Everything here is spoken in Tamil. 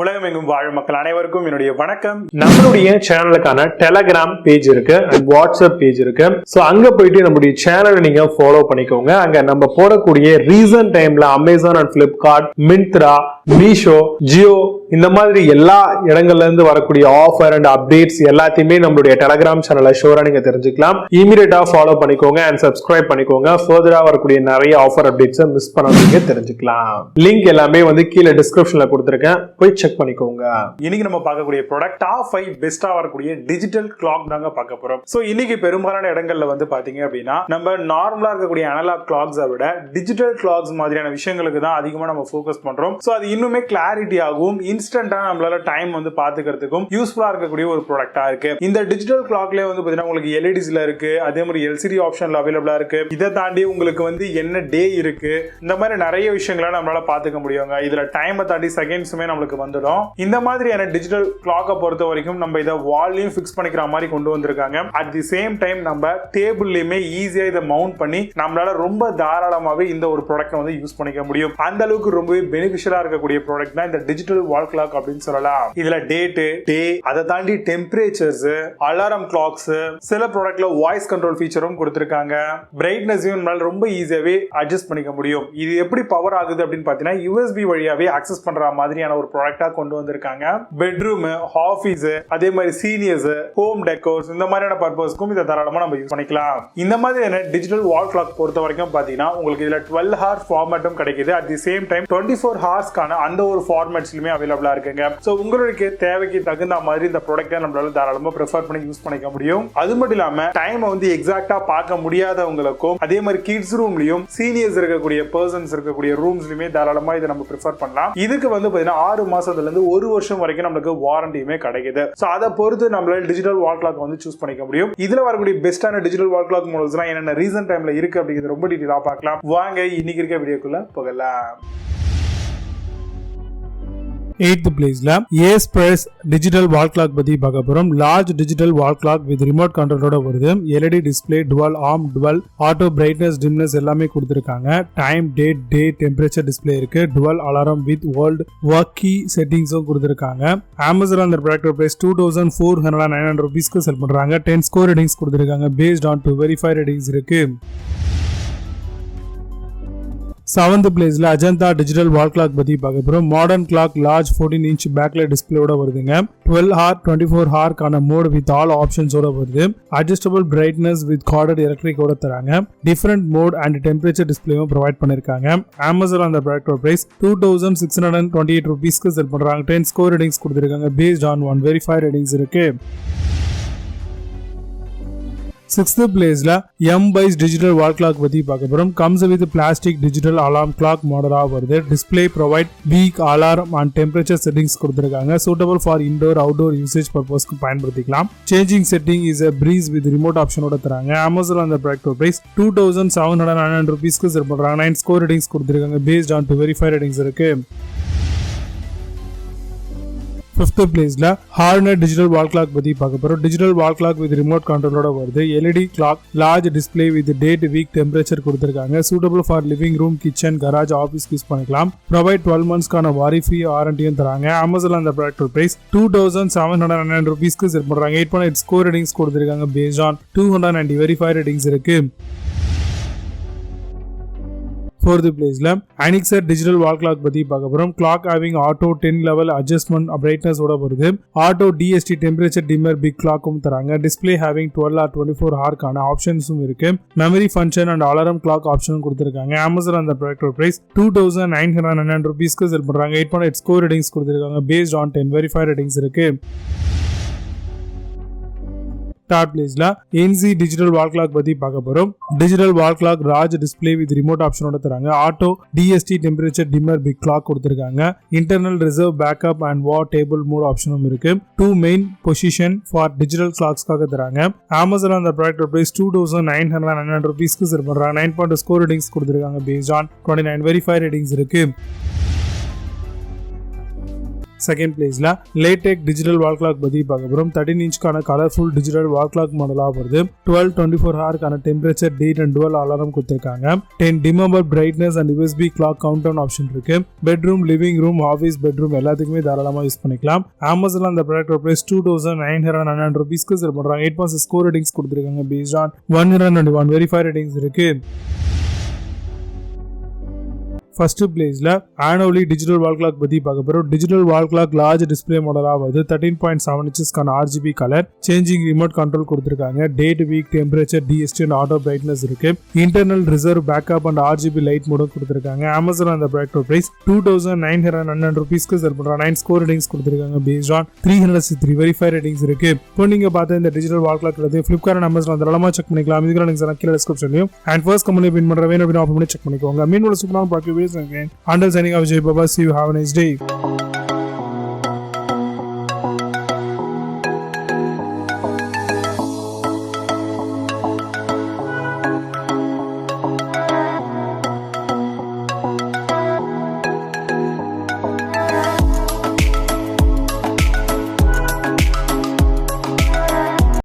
உலகமெங்கும் வாழும் மக்கள் அனைவருக்கும் என்னுடைய வணக்கம். நம்மளுடைய சேனலுக்கான டெலகிராம் பேஜ் இருக்கு அண்ட் வாட்ஸ்அப் பேஜ் இருக்கு. சோ அங்க போயிட்டு நம்மளுடைய சேனலை நீங்க ஃபாலோ பண்ணிக்கோங்க. அங்க நம்ம போடக்கூடிய ரீசன்ட் டைம்ல Amazon and Flipkart, Myntra, Meesho, Jio இந்த மாதிரி எல்லா இடங்கள்ல இருந்து வரக்கூடிய ஆஃபர் அண்ட் அப்டேட்ஸ் எல்லாத்தையுமே நம்மளுடைய டெலகிராம் சேனல்ல ஷோரா நீங்க தெரிஞ்சுக்கலாம். இமீடியட்டா ஃபாலோ பண்ணிக்கோங்க அண்ட் சப்ஸ்கிரைப் பண்ணிக்கோங்க. ஃபர்தரா வரக்கூடிய நிறைய ஆஃபர் அப்டேட்ஸ் மிஸ் பண்ணாதீங்க, தெரிஞ்சுக்கலாம். லிங்க் எல்லாமே கீழே டிஸ்கிரிப்ஷன்ல கொடுத்திருக்கேன், போய் செக் பண்ணிக்கோங்க. இன்னைக்கு நம்ம பார்க்கக்கூடிய ப்ராடக்ட் டாப் 5 பெஸ்டா வரக்கூடிய டிஜிட்டல் கிளாக் தாங்க பார்க்க போறோம். சோ இன்னைக்கு பெரும்பாலான இடங்கள்ல பாத்தீங்க அப்படின்னா நம்ம நார்மலா இருக்கக்கூடிய அனலாக் கிளாக்ஸை விட டிஜிட்டல் கிளாக்ஸ் மாதிரியான விஷயங்களுக்கு தான் அதிகமா நம்ம ஃபோக்கஸ் பண்றோம். சோ அது இன்னுமே கிளாரிட்டி ஆகும், இன்ஸ்டன்டா நம்மளால டைம் பாத்துக்கிறதுக்கும் யூஸ்ஃபுல்லா இருக்கக்கூடிய ஒரு ப்ராடக்டா இருக்கு. இந்த டிஜிட்டல் கிளாக்ல பாத்தீங்கன்னா உங்களுக்கு எல்இடிஸ்ல இருக்கு, அதே மாதிரி எல்சிடி ஆப்ஷன்ல அவைலபிளா இருக்கு. இதை தாண்டி உங்களுக்கு என்ன டே இருக்கு, இந்த மாதிரி நிறைய விஷயங்களை நம்மளால பாத்துக்க முடியுங்க. இதுல டைம் தாண்டி செகண்ட்ஸுமே நம்மளுக்கு வந்துடும். இந்த மாதிரியான டிஜிட்டல் கிளாக்கை பொறுத்த வரைக்கும் நம்ம இதை வால்லையும் ஃபிக்ஸ் பண்ணிக்கிற மாதிரி கொண்டு வந்திருக்காங்க. அட் தி சேம் டைம் நம்ம டேபிள்லயுமே ஈஸியா இதை மவுண்ட் பண்ணி நம்மளால ரொம்ப தாராளமாவே இந்த ஒரு ப்ராடக்ட் யூஸ் பண்ணிக்க முடியும். அந்த அளவுக்கு ரொம்பவே பெனிஃபிஷியலா இருக்கக்கூடிய ப்ராடக்ட் தான் இந்த டிஜிட்டல் வால் கிளாக் அப்படின்னு சொல்லலாம். இதுல டேட்டு, டே, அதை தாண்டி டெம்பரேச்சர்ஸ், அலாரம் கிளாக்ஸ், சில ப்ராடக்ட்ல வாய்ஸ் கண்ட்ரோல் ஃபீச்சரும் கொடுத்திருக்காங்க. பிரைட்னஸையும் நம்மளால ரொம்ப ஈஸியாவே அட்ஜஸ்ட் பண்ணிக்க முடியும். இது எப்படி பவர் ஆகுது அப்படின்னு பாத்தீங்கன்னா யூஎஸ்பி வழியாவே ஆக்சஸ் பண்ற மாதிரியான ஒரு ப்ராடக்டா கொண்டு வந்திருக்காங்க. பெட்ரூம், ஆபீஸ், அதே மாதிரி சீனியர்ஸ், ஹோம் டெக்கோர்ஸ் இந்த மாதிரியான பர்பஸ்க்கும் இதை தாராளமா நம்ம யூஸ் பண்ணிக்கலாம். இந்த மாதிரியான டிஜிட்டல் வால் கிளாக் பொறுத்த வரைக்கும் பாத்தீங்கன்னா உங்களுக்கு இதுல 12 ஹவர்ஸ் ஃபார்மேட்டும் கிடைக்குது. அட் தி சேம் டைம் 24 ஹவர்ஸ்க்கான அந்த ஒரு ஃபார்மேட்ஸ்லயுமே அவைலபிளா இருக்குங்க. சோ உங்களுக்கு தேவைக்கு தகுந்த மாதிரி இந்த ப்ராடக்ட்டை நம்மளால தாராளமா ப்ரிஃபர் பண்ணி யூஸ் பண்ணிக்க முடியும். அது மட்டும் இல்லாம டைம் எக்ஸாக்ட்டா பார்க்க முடியாதவங்களுக்கும், அதே மாதிரி கிட்ஸ் ரூம்லயும், சீனியர்ஸ் இருக்கக்கூடிய பர்சன்ஸ் இருக்கக்கூடிய ரூம்ஸ்லயுமே தாராளமா இதை நம்ம ப்ரிஃபர் பண்ணலாம். இதுக்கு பாத்தீங்கன்னா 6 மாசத்துல இருந்து 1 வருஷம் வரைக்கும் நமக்கு வாரண்டியுமே கிடைக்குது. சோ அதை பொறுத்து நம்மளால டிஜிட்டல் வால் கிளாக் சூஸ் பண்ணிக்க முடியும். இதுல வரக்கூடிய பெஸ்டான டிஜிட்டல் வால் கிளாக் மாடல்ஸ் எல்லாம் என்னென்ன ரீசன்ட் டைம்ல இருக்கு அப்படிங்கிறது ரொம்ப டீடைலா பார்க்கலாம். வாங்க இன்னைக்கு இருக்க வீடியோக்குள்ள போகலாம். 8th பிளேஸ்ல ஏஸ்பிரஸ் டிஜிட்டல் வால் கிளாக் பத்தி பார்க்க போறோம். Large digital wall clock with remote கண்ட்ரோலோட வருது. LED display, dual arm, dual auto brightness, dimness எல்லாமே கொடுத்திருக்காங்க. Time, date, day, temperature display இருக்கு. Dual alarm with world work key செட்டிங்ஸும் கொடுத்திருக்காங்க. அமேசான் அந்த ப்ராடக்ட் பிரைஸ் 2409 ரூபீஸ்க்கு செல் பண்றாங்க. 10 ஸ்கோர் ரேட்டிங்ஸ் கொடுத்திருக்காங்க. பேஸ்ட் ஆன் 2 வெரிஃபை ரேட்டிங்ஸ் இருக்கு. 7th பிளேஸ்ல அஜந்தா டிஜிட்டல் வால் கிளாக் பத்தி பார்க்க போறோம். Modern clock, large 14 inch backlight டிஸ்பிளேயோட வருதுங்க. 12 ஹவர் 24 ஹவர்க்கான மோட் வித் ஆல் ஆப்ஷன்ஸோட வருது. அட்ஜஸ்டபிள் பிரைட்னஸ் வித் கார்டட் எலக்ட்ரிக்கோட தராங்க. டிஃபரெண்ட் மோட் அண்ட் டெம்பரேச்சர் டிஸ்பிளேவும் ப்ரொவைட் பண்ணிருக்காங்க. அமேசான் அந்த ப்ராடக்ட் பிரைஸ் 2628 ரூபீஸ்க்கு செல் பண்றாங்க. 10 ஸ்கோர் ரேட்டிங்ஸ் கொடுத்திருக்காங்க. பேஸ்ட் ஆன் 1 வெரிஃபை ரேட்டிங்ஸ் இருக்கு. 6th பிளேஸ்ல Mbuys டிஜிட்டல் வால் கிளாக் பத்தி பார்க்க போறோம். Comes with plastic digital alarm clock மாடலா வருது. Display provide week alarm and temperature settings கொடுத்திருக்காங்க. Suitable for indoor outdoor usage பர்பஸ்க்கு பயன்படுத்திக்கலாம். Changing setting is a breeze with remote ஆப்ஷனோட தராங்க. அமேசான் அந்த ப்ராடக்ட் பிரைஸ் 2709 ரூபீஸ்க்கு செல் பண்றாங்க. 9 ஸ்கோர் ரேட்டிங்ஸ் கொடுத்திருக்காங்க. பேஸ்ட் ஆன் 2 வெரிஃபை ரேட்டிங்ஸ் இருக்கு. 5th பிளேஸ்ல Hournor டிஜிட்டல் வால் கிளாக் பத்தி பார்க்க போறோம். Digital wall clock with remote கண்ட்ரோலோட வருது. LED clock, large display with date, week, temperature கொடுத்திருக்காங்க. Suitable for living room, kitchen, garage, office use பண்ணிக்கலாம். ப்ரொவைட் 12 மந்த்ஸ்க்கான வாரண்டி வாரண்டியும் தராங்க. அமேசான் அந்த ப்ராடக்ட் பிரைஸ் 2709 ரூபீஸ்க்கு செல் பண்றாங்க. 8.8 ஸ்கோர் ரேட்டிங்ஸ் கொடுத்திருக்காங்க. பேஸ்ட் ஆன் 290 வெரிஃபை ரேட்டிங்ஸ் இருக்கு. 4th பிளேஸ்ல Anexer டிஜிட்டல் வால் கிளாக் பத்தி பார்க்க போறோம். Clock having auto 10 level adjustment brightness ஓட வருது. Auto DST temperature dimmer big கிளாக்கும் தராங்க. டிஸ்பிளே ஹேவிங் 12 or 24 ஹவர்க்கான ஆப்ஷன்ஸும் இருக்கு. Memory function and alarm clock ஆப்ஷனும் கொடுத்திருக்காங்க. அமேசான் அந்த ப்ராடக்ட் பிரைஸ் 2909 ரூபீஸ்க்கு செல் பண்றாங்க. 8.8 ஸ்கோர் ரேட்டிங்ஸ் கொடுத்திருக்காங்க. பேஸ்ட் ஆன் 10 வெரிஃபை ரேட்டிங்ஸ் இருக்கு. 3rd பிளேஸ்ல Inszii டிஜிட்டல் வால் கிளாக் பத்தி பார்க்க போறோம். Digital wall clock, large display with remote ஆப்ஷனோட தராங்க. Auto DST temperature dimmer big clock கொடுத்திருக்காங்க. Internal reserve, backup and wall table mode ஆப்ஷனும் இருக்கு. 2 மெயின் பொசிஷன் ஃபார் டிஜிட்டல் கிளாக்ஸ்க்காக தராங்க. அமேசான் அந்த ப்ராடக்ட் பிரைஸ் 2909 ரூபீஸ்க்கு செல் பண்றாங்க. 9.2 ஸ்கோர் ரேட்டிங்ஸ் கொடுத்திருக்காங்க. பேஸ்ட் ஆன் 29 வெரிஃபை ரேட்டிங்ஸ் இருக்கு. செகண்ட் பிளேஸ்ல Lytech டிஜிட்டல் வால் கிளாக் பத்தி பார்க்க போறோம். 13 இன்ச்க்கான கலர்ஃபுல் டிஜிட்டல் வால் கிளாக் மாடலா வருது. 12-24 ஹவர்க்கான temperature date and dual alarm கொடுத்திருக்காங்க. 10 dimmable brightness and USB clock countdown option இருக்கு. Bedroom, living room, office bedroom எல்லாத்துக்குமே தாராளமா யூஸ் பண்ணிக்கலாம். Amazonல அந்த ப்ராடக்ட் பிரைஸ் 2999 ரூபீஸ்க்கு செல் பண்றாங்க. 8.6 ஸ்கோர் ரேட்டிங்ஸ் கொடுத்திருக்காங்க. based on 121 வெரிஃபைட் ரேட்டிங்ஸ் இருக்கு. ஃபர்ஸ்ட் பிளேஸ்ல ஆனோலி டிஜிட்டல் வால் கிளாக் பத்தி பார்க்க போறோம். Digital wall clock large display மாடலா வருது. 13.7 இன்ச்சஸ்க்கான RGB colour changing remote control கொடுத்திருக்காங்க. Date, week, temperature, DST and auto brightness இருக்கு. Internal reserve, backup and RGB light மோடும் கொடுத்திருக்காங்க. Amazon அந்த ப்ராடக்ட் பிரைஸ் 2999 ரூபீஸ்க்கு செல் பண்றாங்க. 9 ஸ்கோர் ரேட்டிங்ஸ் கொடுத்திருக்காங்க. based on 363 வெரிஃபைட் ரேட்டிங்ஸ் இருக்கு. இப்போ நீங்க பார்த்த இந்த டிஜிட்டல் வால் கிளாக் எல்லாத்தையும் Flipkart and Amazon தாராளமா செக் பண்ணிக்கலாம். இதுக்கு லிங்க்ஸ் கீழ டிஸ்கிரிப்ஷன்லயும் அண்ட் ஃபர்ஸ்ட் கம்பெனி பின் பண்ற வேணும் அப்படின்னு ஆஃப் பண்ணி செக் பண்ணிக்கோங்க. மீன் சூப்பரான product again. Until signing off, Jay Baba, see you, have a nice day.